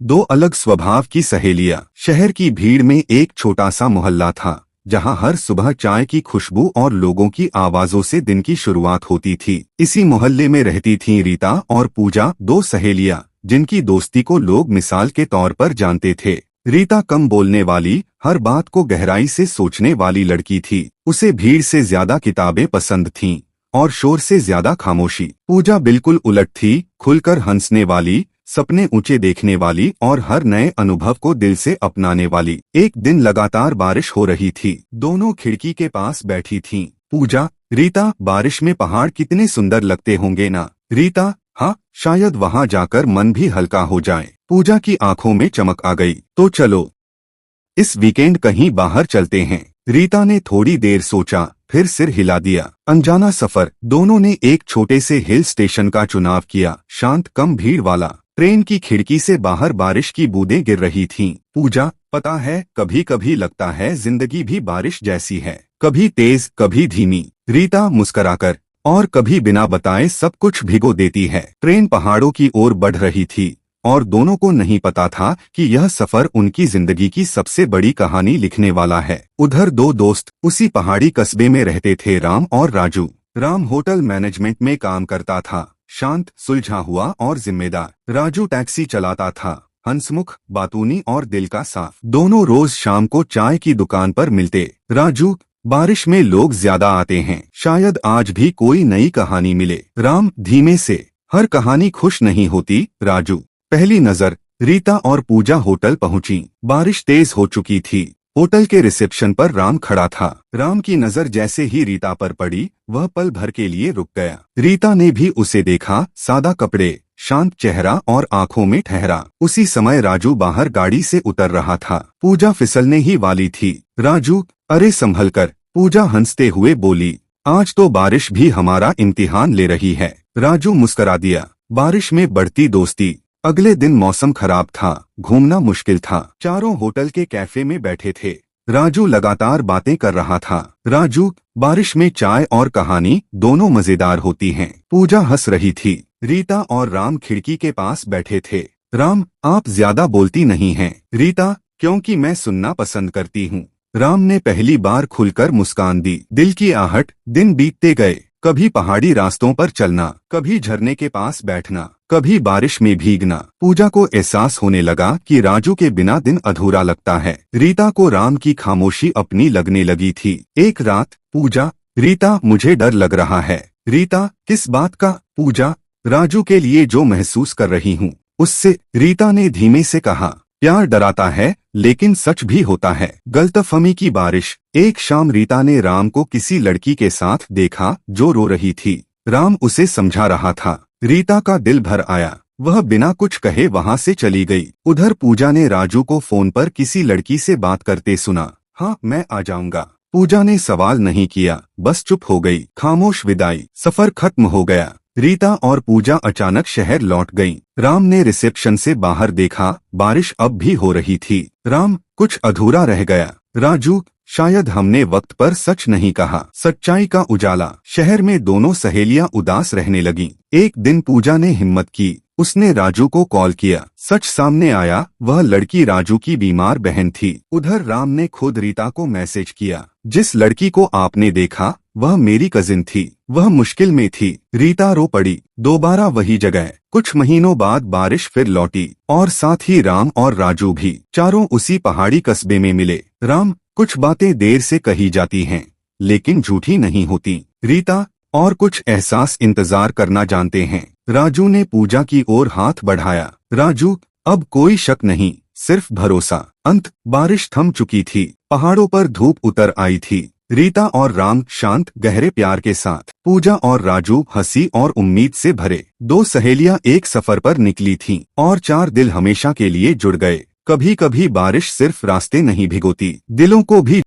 दो अलग स्वभाव की सहेलियां। शहर की भीड़ में एक छोटा सा मोहल्ला था जहां हर सुबह चाय की खुशबू और लोगों की आवाजों से दिन की शुरुआत होती थी। इसी मोहल्ले में रहती थीं रीता और पूजा, दो सहेलियां जिनकी दोस्ती को लोग मिसाल के तौर पर जानते थे। रीता कम बोलने वाली, हर बात को गहराई से सोचने वाली लड़की थी। उसे भीड़ से ज्यादा किताबें पसंद थीं और शोर से ज्यादा खामोशी। पूजा बिल्कुल उलट थी, खुलकर हंसने वाली, सपने ऊंचे देखने वाली और हर नए अनुभव को दिल से अपनाने वाली। एक दिन लगातार बारिश हो रही थी। दोनों खिड़की के पास बैठी थीं। पूजा, रीता, बारिश में पहाड़ कितने सुंदर लगते होंगे ना। रीता, हाँ, शायद वहाँ जाकर मन भी हल्का हो जाए। पूजा की आंखों में चमक आ गई। तो चलो, इस वीकेंड कहीं बाहर चलते हैं। रीता ने थोड़ी देर सोचा, फिर सिर हिला दिया। अनजाना सफर। दोनों ने एक छोटे से हिल स्टेशन का चुनाव किया, शांत, कम भीड़ वाला। ट्रेन की खिड़की से बाहर बारिश की बूंदें गिर रही थीं। पूजा, पता है, कभी कभी लगता है जिंदगी भी बारिश जैसी है, कभी तेज, कभी धीमी। रीता मुस्कुराकर, और कभी बिना बताए सब कुछ भिगो देती है। ट्रेन पहाड़ों की ओर बढ़ रही थी और दोनों को नहीं पता था कि यह सफर उनकी जिंदगी की सबसे बड़ी कहानी लिखने वाला है। उधर दो दोस्त उसी पहाड़ी कस्बे में रहते थे, राम और राजू। राम होटल मैनेजमेंट में काम करता था, शांत, सुलझा हुआ और जिम्मेदार। राजू टैक्सी चलाता था, हंसमुख, बातूनी और दिल का साफ। दोनों रोज शाम को चाय की दुकान पर मिलते। राजू, बारिश में लोग ज्यादा आते हैं, शायद आज भी कोई नई कहानी मिले। राम, धीमे से, हर कहानी खुश नहीं होती। राजू। पहली नजर। रीता और पूजा होटल पहुंची। बारिश तेज हो चुकी थी। होटल के रिसेप्शन पर राम खड़ा था। राम की नजर जैसे ही रीता पर पड़ी, वह पल भर के लिए रुक गया। रीता ने भी उसे देखा, सादा कपड़े, शांत चेहरा और आंखों में ठहरा। उसी समय राजू बाहर गाड़ी से उतर रहा था। पूजा फिसलने ही वाली थी। राजू, अरे संभल कर। पूजा हंसते हुए बोली, आज तो बारिश भी हमारा इम्तिहान ले रही है। राजू मुस्कुरा दिया। बारिश में बढ़ती दोस्ती। अगले दिन मौसम खराब था, घूमना मुश्किल था। चारों होटल के कैफे में बैठे थे। राजू लगातार बातें कर रहा था। राजू, बारिश में चाय और कहानी दोनों मजेदार होती हैं। पूजा हंस रही थी। रीता और राम खिड़की के पास बैठे थे। राम, आप ज्यादा बोलती नहीं हैं। रीता, क्योंकि मैं सुनना पसंद करती हूँ। राम ने पहली बार खुलकर मुस्कान दी। दिल की आहट। दिन बीतते गए, कभी पहाड़ी रास्तों पर चलना, कभी झरने के पास बैठना, कभी बारिश में भीगना। पूजा को एहसास होने लगा कि राजू के बिना दिन अधूरा लगता है। रीता को राम की खामोशी अपनी लगने लगी थी। एक रात। पूजा, रीता, मुझे डर लग रहा है। रीता, किस बात का। पूजा, राजू के लिए जो महसूस कर रही हूँ उससे। रीता ने धीमे से कहा, प्यार डराता है लेकिन सच भी होता है। गलतफहमी की बारिश। एक शाम रीता ने राम को किसी लड़की के साथ देखा जो रो रही थी। राम उसे समझा रहा था। रीता का दिल भर आया। वह बिना कुछ कहे वहां से चली गई। उधर पूजा ने राजू को फोन पर किसी लड़की से बात करते सुना। हाँ, मैं आ जाऊंगा। पूजा ने सवाल नहीं किया, बस चुप हो गई। खामोश विदाई। सफर खत्म हो गया। रीता और पूजा अचानक शहर लौट गईं। राम ने रिसेप्शन से बाहर देखा, बारिश अब भी हो रही थी। राम, कुछ अधूरा रह गया। राजू, शायद हमने वक्त पर सच नहीं कहा। सच्चाई का उजाला। शहर में दोनों सहेलियां उदास रहने लगीं। एक दिन पूजा ने हिम्मत की। उसने राजू को कॉल किया। सच सामने आया, वह लड़की राजू की बीमार बहन थी। उधर राम ने खुद रीता को मैसेज किया, जिस लड़की को आपने देखा वह मेरी कजिन थी, वह मुश्किल में थी। रीता रो पड़ी। दोबारा वही जगह। कुछ महीनों बाद बारिश फिर लौटी और साथ ही राम और राजू भी। चारों उसी पहाड़ी कस्बे में मिले। राम, कुछ बातें देर से कही जाती हैं लेकिन झूठी नहीं होती। रीता, और कुछ एहसास इंतजार करना जानते हैं। राजू ने पूजा की ओर हाथ बढ़ाया। राजू, अब कोई शक नहीं, सिर्फ भरोसा। अंत। बारिश थम चुकी थी। पहाड़ों पर धूप उतर आई थी। रीता और राम शांत, गहरे प्यार के साथ। पूजा और राजू हंसी और उम्मीद से भरे। दो सहेलियां एक सफर पर निकली थीं और चार दिल हमेशा के लिए जुड़ गए। कभी कभी बारिश सिर्फ रास्ते नहीं भिगोती, दिलों को भी